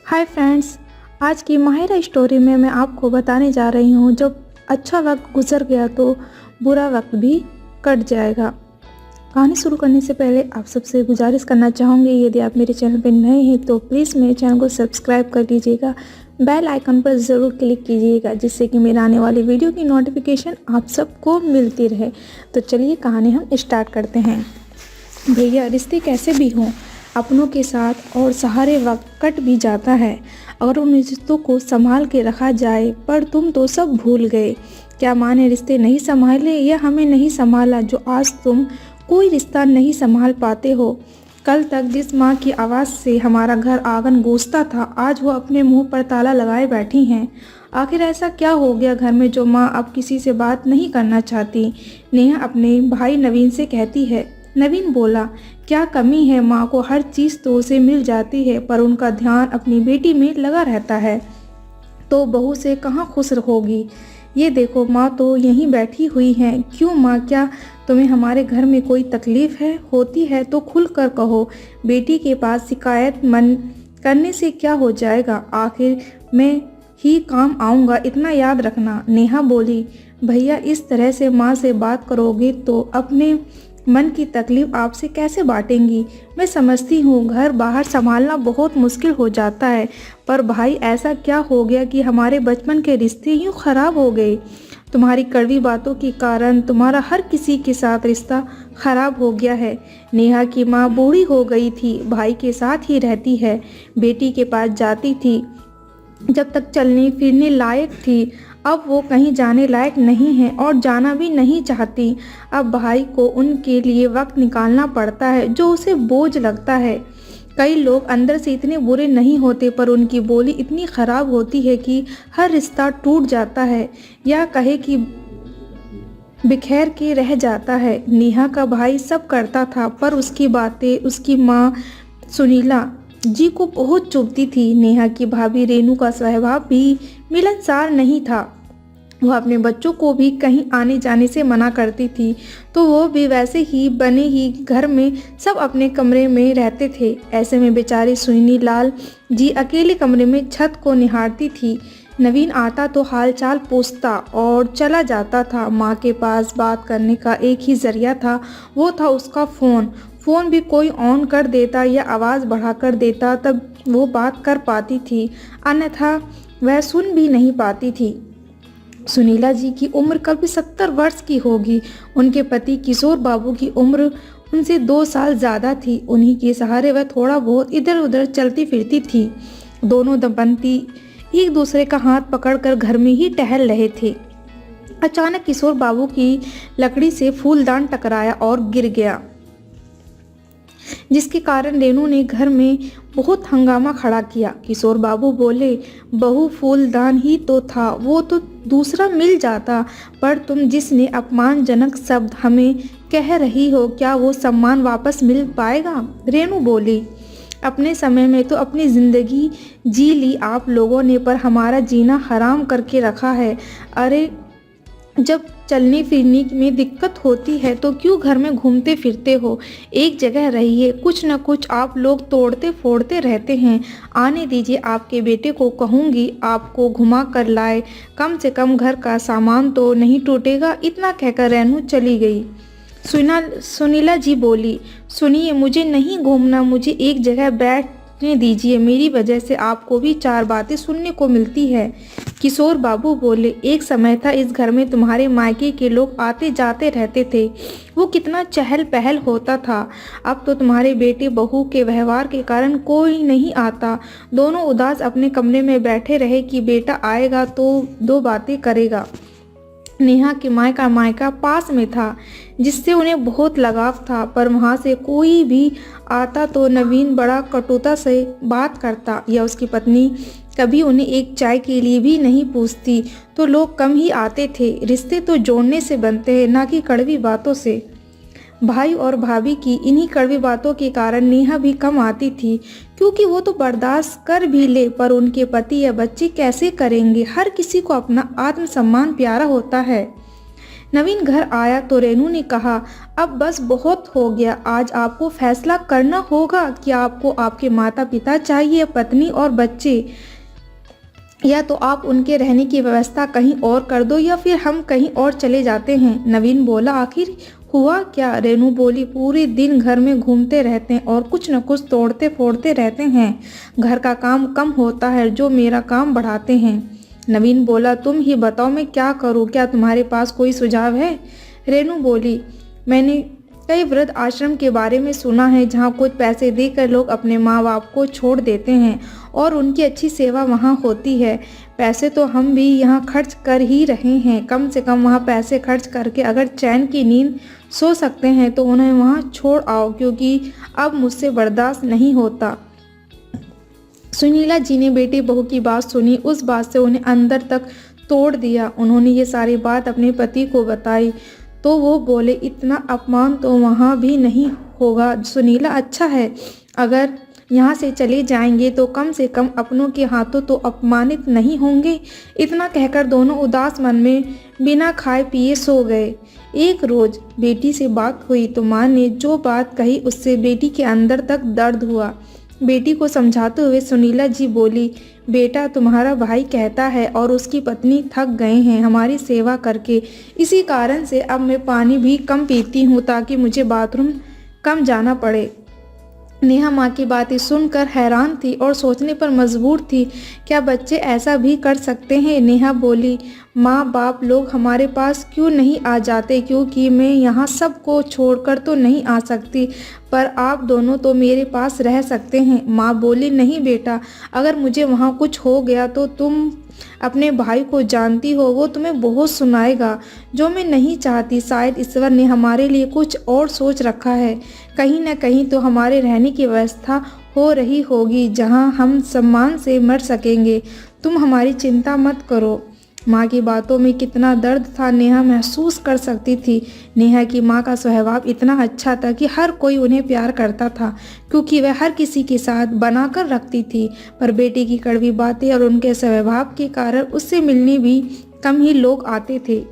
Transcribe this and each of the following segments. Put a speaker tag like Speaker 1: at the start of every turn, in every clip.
Speaker 1: Hi friends, आज की Mahira story में मैं आपको बताने जा रही हूँ जब अच्छा वक्त गुजर गया तो बुरा वक्त भी कट जाएगा। कहानी शुरू करने से पहले आप सबसे गुजारिश करना चाहूँगी, यदि आप मेरे चैनल पर नए हैं तो प्लीज़ मेरे चैनल को सब्सक्राइब कर लीजिएगा, बेल आइकन पर ज़रूर क्लिक कीजिएगा जिससे कि मेरे आने वाली वीडियो की नोटिफिकेशन आप सबको मिलती रहे। तो चलिए कहानी हम स्टार्ट करते हैं। भैया, रिश्ते कैसे भी हों, अपनों के साथ और सहारे वक्त कट भी जाता है अगर उन रिश्तों को संभाल के रखा जाए। पर तुम तो सब भूल गए। क्या माँ ने रिश्ते नहीं संभाले या हमें नहीं संभाला जो आज तुम कोई रिश्ता नहीं संभाल पाते हो? कल तक जिस माँ की आवाज़ से हमारा घर आंगन गूंजता था, आज वो अपने मुंह पर ताला लगाए बैठी हैं। आखिर ऐसा क्या हो गया घर में जो माँ अब किसी से बात नहीं करना चाहती? नेहा अपने भाई नवीन से कहती है। नवीन बोला, क्या कमी है, माँ को हर चीज़ तो उसे मिल जाती है पर उनका ध्यान अपनी बेटी में लगा रहता है, तो बहू से कहाँ खुश होगी? ये देखो, माँ तो यहीं बैठी हुई हैं। क्यों माँ, क्या तुम्हें हमारे घर में कोई तकलीफ़ है? होती है तो खुल कर कहो। बेटी के पास शिकायत मन करने से क्या हो जाएगा? आखिर मैं ही काम आऊँगा, इतना याद रखना। नेहा बोली, भैया इस तरह से माँ से बात करोगे तो अपने मन की तकलीफ आपसे कैसे बांटेंगी? मैं समझती हूँ घर बाहर संभालना बहुत मुश्किल हो जाता है, पर भाई ऐसा क्या हो गया कि हमारे बचपन के रिश्ते यूँ खराब हो गए? तुम्हारी कड़वी बातों के कारण तुम्हारा हर किसी के साथ रिश्ता खराब हो गया है। नेहा की माँ बूढ़ी हो गई थी, भाई के साथ ही रहती है, बेटी के पास जाती थी जब तक चलने फिरने लायक थी। अब वो कहीं जाने लायक नहीं है और जाना भी नहीं चाहती। अब भाई को उनके लिए वक्त निकालना पड़ता है जो उसे बोझ लगता है। कई लोग अंदर से इतने बुरे नहीं होते पर उनकी बोली इतनी ख़राब होती है कि हर रिश्ता टूट जाता है या कहे कि बिखेर के रह जाता है। नेहा का भाई सब करता था पर उसकी बातें उसकी माँ सुनीला जी को बहुत चुभती थी। नेहा की भाभी रेनू का स्वभाव भी मिलनसार नहीं था। वह अपने बच्चों को भी कहीं आने जाने से मना करती थी, तो वो भी वैसे ही बने ही घर में सब अपने कमरे में रहते थे। ऐसे में बेचारी सुनी लाल जी अकेले कमरे में छत को निहारती थी। नवीन आता तो हालचाल पूछता और चला जाता था। माँ के पास बात करने का एक ही जरिया था, वो था उसका फ़ोन भी कोई ऑन कर देता या आवाज़ बढ़ा कर देता तब वो बात कर पाती थी, अन्यथा वह सुन भी नहीं पाती थी। सुनीला जी की उम्र कभी 70 वर्ष की होगी। उनके पति किशोर बाबू की उम्र उनसे 2 साल ज़्यादा थी। उन्हीं के सहारे वह थोड़ा बहुत इधर उधर चलती फिरती थी। दोनों दंपति एक दूसरे का हाथ पकड़कर घर में ही टहल रहे थे। अचानक किशोर बाबू की लकड़ी से फूलदान टकराया और गिर गया, जिसके कारण रेनू ने घर में बहुत हंगामा खड़ा किया। किशोर बाबू बोले, बहू फूलदान ही तो था, वो तो दूसरा मिल जाता, पर तुम जिसने अपमानजनक शब्द हमें कह रही हो, क्या वो सम्मान वापस मिल पाएगा? रेनू बोली, अपने समय में तो अपनी ज़िंदगी जी ली आप लोगों ने, पर हमारा जीना हराम करके रखा है। अरे जब चलने फिरने में दिक्कत होती है तो क्यों घर में घूमते फिरते हो? एक जगह रहिए, कुछ न कुछ आप लोग तोड़ते फोड़ते रहते हैं। आने दीजिए, आपके बेटे को कहूँगी आपको घुमा कर लाए, कम से कम घर का सामान तो नहीं टूटेगा। इतना कहकर रेनू चली गई। सुनीला जी बोली, सुनिए, मुझे नहीं घूमना, मुझे एक जगह बैठने दीजिए, मेरी वजह से आपको भी 4 बातें सुनने को मिलती है। किशोर बाबू बोले, एक समय था इस घर में तुम्हारे मायके के लोग आते जाते रहते थे, वो कितना चहल पहल होता था। अब तो तुम्हारे बेटे बहू के व्यवहार के कारण कोई नहीं आता। दोनों उदास अपने कमरे में बैठे रहे कि बेटा आएगा तो 2 बातें करेगा। नेहा के मायका पास में था, जिससे उन्हें बहुत लगाव था, पर वहाँ से कोई भी आता तो नवीन बड़ा कटुता से बात करता या उसकी पत्नी कभी उन्हें एक चाय के लिए भी नहीं पूछती, तो लोग कम ही आते थे। रिश्ते तो जोड़ने से बनते हैं, ना कि कड़वी बातों से। भाई और भाभी की इन्हीं कड़वी बातों के कारण नेहा भी कम आती थी, क्योंकि वो तो बर्दाश्त कर भी ले, पर उनके पति या बच्चे कैसे करेंगे? हर किसी को अपना आत्मसम्मान प्यारा होता है। नवीन घर आया तो रेनू ने कहा, अब बस बहुत हो गया, आज आपको फैसला करना होगा कि आपको आपके माता पिता चाहिए, पत्नी और बच्चे, या तो आप उनके रहने की व्यवस्था कहीं और कर दो या फिर हम कहीं और चले जाते हैं। नवीन बोला, आखिर हुआ क्या? रेनू बोली, पूरे दिन घर में घूमते रहते हैं और कुछ न कुछ तोड़ते फोड़ते रहते हैं। घर का काम कम होता है जो मेरा काम बढ़ाते हैं। नवीन बोला, तुम ही बताओ मैं क्या करूं, क्या तुम्हारे पास कोई सुझाव है? रेनू बोली, मैंने कई वृद्ध आश्रम के बारे में सुना है जहाँ कुछ पैसे देकर लोग अपने माँ बाप को छोड़ देते हैं और उनकी अच्छी सेवा वहाँ होती है। पैसे तो हम भी यहाँ खर्च कर ही रहे हैं, कम से कम वहाँ पैसे खर्च करके अगर चैन की नींद सो सकते हैं तो उन्हें वहाँ छोड़ आओ, क्योंकि अब मुझसे बर्दाश्त नहीं होता। सुनीला जी ने बेटी बहू की बात सुनी, उस बात से उन्हें अंदर तक तोड़ दिया। उन्होंने ये सारी बात अपने पति को बताई तो वो बोले, इतना अपमान तो वहाँ भी नहीं होगा सुनीला, अच्छा है अगर यहाँ से चले जाएंगे तो कम से कम अपनों के हाथों तो अपमानित नहीं होंगे। इतना कहकर दोनों उदास मन में बिना खाए पिए सो गए। एक रोज बेटी से बात हुई तो माँ ने जो बात कही उससे बेटी के अंदर तक दर्द हुआ। बेटी को समझाते हुए सुनीला जी बोली, बेटा तुम्हारा भाई कहता है और उसकी पत्नी थक गए हैं हमारी सेवा करके, इसी कारण से अब मैं पानी भी कम पीती हूँ ताकि मुझे बाथरूम कम जाना पड़े। नेहा माँ की बातें सुनकर हैरान थी और सोचने पर मजबूर थी, क्या बच्चे ऐसा भी कर सकते हैं? नेहा बोली, माँ बाप लोग हमारे पास क्यों नहीं आ जाते? क्योंकि मैं यहाँ सबको छोड़कर तो नहीं आ सकती, पर आप दोनों तो मेरे पास रह सकते हैं। माँ बोली, नहीं बेटा, अगर मुझे वहाँ कुछ हो गया तो तुम अपने भाई को जानती हो, वो तुम्हें बहुत सुनाएगा, जो मैं नहीं चाहती। शायद ईश्वर ने हमारे लिए कुछ और सोच रखा है, कहीं न कहीं तो हमारे रहने की व्यवस्था हो रही होगी जहां हम सम्मान से मर सकेंगे। तुम हमारी चिंता मत करो। माँ की बातों में कितना दर्द था नेहा महसूस कर सकती थी। नेहा की माँ का स्वभाव इतना अच्छा था कि हर कोई उन्हें प्यार करता था, क्योंकि वह हर किसी के साथ बनाकर रखती थी। पर बेटी की कड़वी बातें और उनके स्वभाव के कारण उससे मिलने भी कम ही लोग आते थे।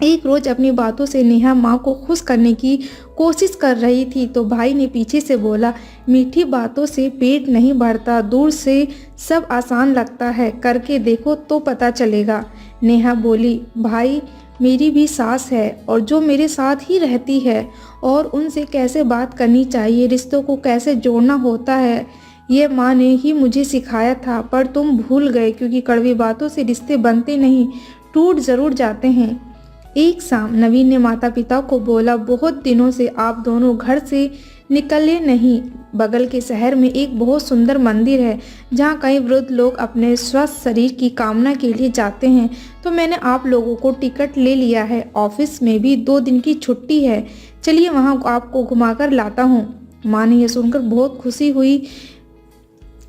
Speaker 1: एक रोज अपनी बातों से नेहा माँ को खुश करने की कोशिश कर रही थी तो भाई ने पीछे से बोला, मीठी बातों से पेट नहीं भरता, दूर से सब आसान लगता है, करके देखो तो पता चलेगा। नेहा बोली, भाई मेरी भी सास है और जो मेरे साथ ही रहती है, और उनसे कैसे बात करनी चाहिए, रिश्तों को कैसे जोड़ना होता है, ये माँ ने ही मुझे सिखाया था, पर तुम भूल गए, क्योंकि कड़वी बातों से रिश्ते बनते नहीं, टूट जरूर जाते हैं। एक शाम नवीन ने माता पिता को बोला, बहुत दिनों से आप दोनों घर से निकले नहीं। बगल के शहर में एक बहुत सुंदर मंदिर है जहाँ कई वृद्ध लोग अपने स्वस्थ शरीर की कामना के लिए जाते हैं, तो मैंने आप लोगों को टिकट ले लिया है। ऑफिस में भी 2 दिन की छुट्टी है, चलिए वहाँ आपको घुमाकर लाता हूँ। माँ ने यह सुनकर बहुत खुशी हुई।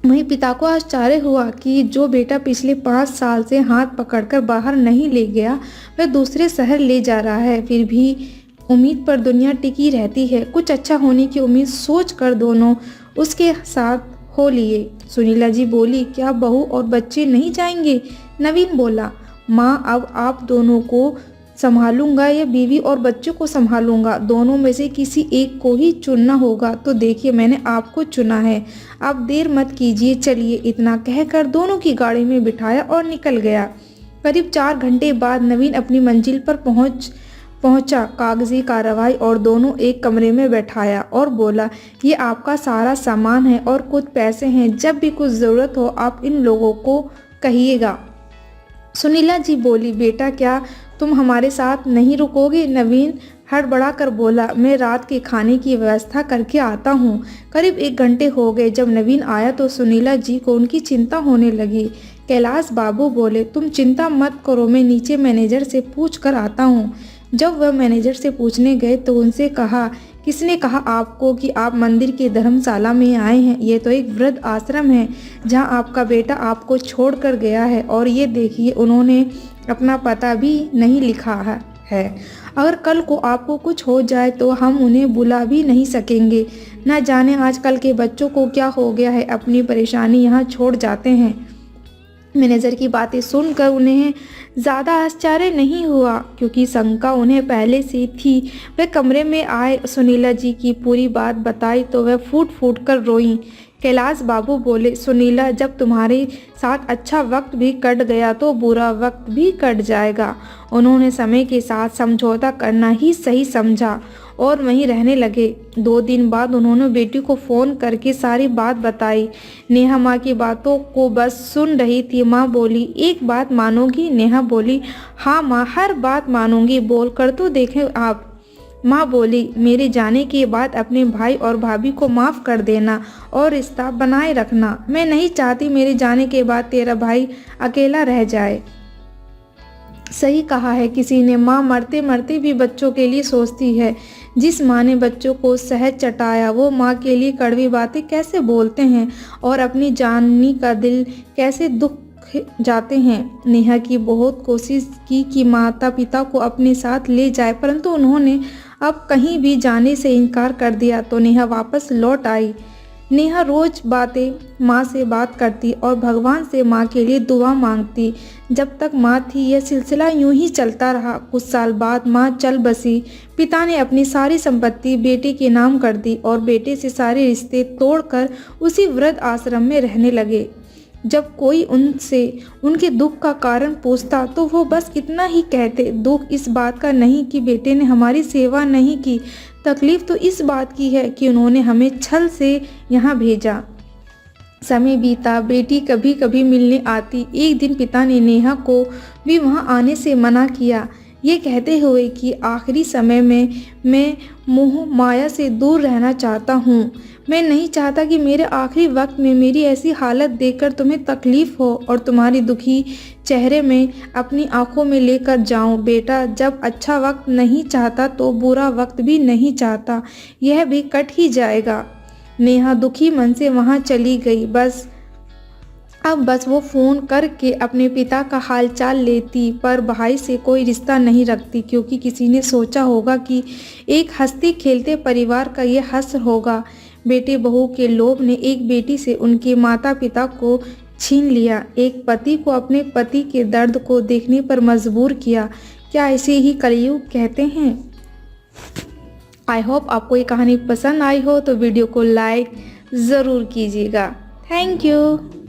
Speaker 1: वहीं पिता को आश्चर्य हुआ कि जो बेटा पिछले 5 साल से हाथ पकड़कर बाहर नहीं ले गया, वह दूसरे शहर ले जा रहा है। फिर भी उम्मीद पर दुनिया टिकी रहती है। कुछ अच्छा होने की उम्मीद सोचकर दोनों उसके साथ हो लिए। सुनीला जी बोली, क्या बहू और बच्चे नहीं जाएंगे? नवीन बोला, माँ अब आप दोनों को संभालूंगा या बीवी और बच्चों को संभालूंगा, दोनों में से किसी एक को ही चुनना होगा। तो देखिए मैंने आपको चुना है, आप देर मत कीजिए, चलिए। इतना कहकर दोनों की गाड़ी में बिठाया और निकल गया। करीब 4 घंटे बाद नवीन अपनी मंजिल पर पहुंचा। कागजी कार्रवाई और दोनों एक कमरे में बैठाया और बोला, ये आपका सारा सामान है और कुछ पैसे हैं, जब भी कुछ ज़रूरत हो आप इन लोगों को कहिएगा। सुनीला जी बोली, बेटा क्या तुम हमारे साथ नहीं रुकोगे? नवीन हड़बड़ा कर बोला, मैं रात के खाने की व्यवस्था करके आता हूँ। करीब 1 घंटे हो गए। जब नवीन आया तो सुनीला जी को उनकी चिंता होने लगी। कैलाश बाबू बोले, तुम चिंता मत करो, मैं नीचे मैनेजर से पूछ कर आता हूँ। जब वह मैनेजर से पूछने गए तो उनसे कहा, किसने कहा आपको कि आप मंदिर की धर्मशाला में आए हैं? ये तो एक वृद्ध आश्रम है जहाँ आपका बेटा आपको छोड़ कर गया है, और ये देखिए उन्होंने अपना पता भी नहीं लिखा है। अगर कल को आपको कुछ हो जाए तो हम उन्हें बुला भी नहीं सकेंगे। न जाने आजकल के बच्चों को क्या हो गया है, अपनी परेशानी यहाँ छोड़ जाते हैं। मैनेजर की बातें सुनकर उन्हें ज़्यादा आश्चर्य नहीं हुआ, क्योंकि शंका उन्हें पहले से थी। वह कमरे में आए, सुनीला जी की पूरी बात बताई तो वह फूट फूट कर रोईं। कैलाश बाबू बोले, सुनीला, जब तुम्हारे साथ अच्छा वक्त भी कट गया तो बुरा वक्त भी कट जाएगा। उन्होंने समय के साथ समझौता करना ही सही समझा और वहीं रहने लगे। 2 दिन बाद उन्होंने बेटी को फ़ोन करके सारी बात बताई। नेहा माँ की बातों को बस सुन रही थी। माँ बोली, एक बात मानोगी? नेहा बोली, हाँ माँ, हर बात मानूंगी, बोल कर तो देखें आप। माँ बोली, मेरे जाने के बाद अपने भाई और भाभी को माफ़ कर देना और रिश्ता बनाए रखना। मैं नहीं चाहती मेरे जाने के बाद तेरा भाई अकेला रह जाए। सही कहा है किसी ने, माँ मरते मरते भी बच्चों के लिए सोचती है। जिस माँ ने बच्चों को शहद चटाया, वो माँ के लिए कड़वी बातें कैसे बोलते हैं और अपनी जानी का दिल कैसे दुख जाते हैं। नेहा की बहुत कोशिश की कि माता पिता को अपने साथ ले जाए, परंतु उन्होंने अब कहीं भी जाने से इनकार कर दिया तो नेहा वापस लौट आई। नेहा रोज माँ से बात करती और भगवान से माँ के लिए दुआ मांगती। जब तक माँ थी यह सिलसिला यूं ही चलता रहा। कुछ साल बाद माँ चल बसी। पिता ने अपनी सारी संपत्ति बेटे के नाम कर दी और बेटे से सारे रिश्ते तोड़कर उसी वृद्ध आश्रम में रहने लगे। जब कोई उनसे उनके दुख का कारण पूछता तो वो बस इतना ही कहते, दुख इस बात का नहीं कि बेटे ने हमारी सेवा नहीं की, तकलीफ तो इस बात की है कि उन्होंने हमें छल से यहाँ भेजा। समय बीता, बेटी कभी कभी मिलने आती। एक दिन पिता ने नेहा को भी वहाँ आने से मना किया, ये कहते हुए कि आखिरी समय में मैं मोह माया से दूर रहना चाहता हूँ। मैं नहीं चाहता कि मेरे आखिरी वक्त में मेरी ऐसी हालत देखकर तुम्हें तकलीफ हो और तुम्हारी दुखी चेहरे में अपनी आंखों में लेकर जाऊं। बेटा जब अच्छा वक्त नहीं चाहता तो बुरा वक्त भी नहीं चाहता, यह भी कट ही जाएगा। नेहा दुखी मन से वहां चली गई। अब बस वो फ़ोन करके अपने पिता का हालचाल लेती, पर भाई से कोई रिश्ता नहीं रखती, क्योंकि किसी ने सोचा होगा कि एक हंसते खेलते परिवार का ये हश्र होगा। बेटे बहू के लोभ ने एक बेटी से उनके माता पिता को छीन लिया, एक पति को अपने पति के दर्द को देखने पर मजबूर किया। क्या इसे ही कलयुग कहते हैं? आई होप आपको ये कहानी पसंद आई हो तो वीडियो को लाइक ज़रूर कीजिएगा। Thank you.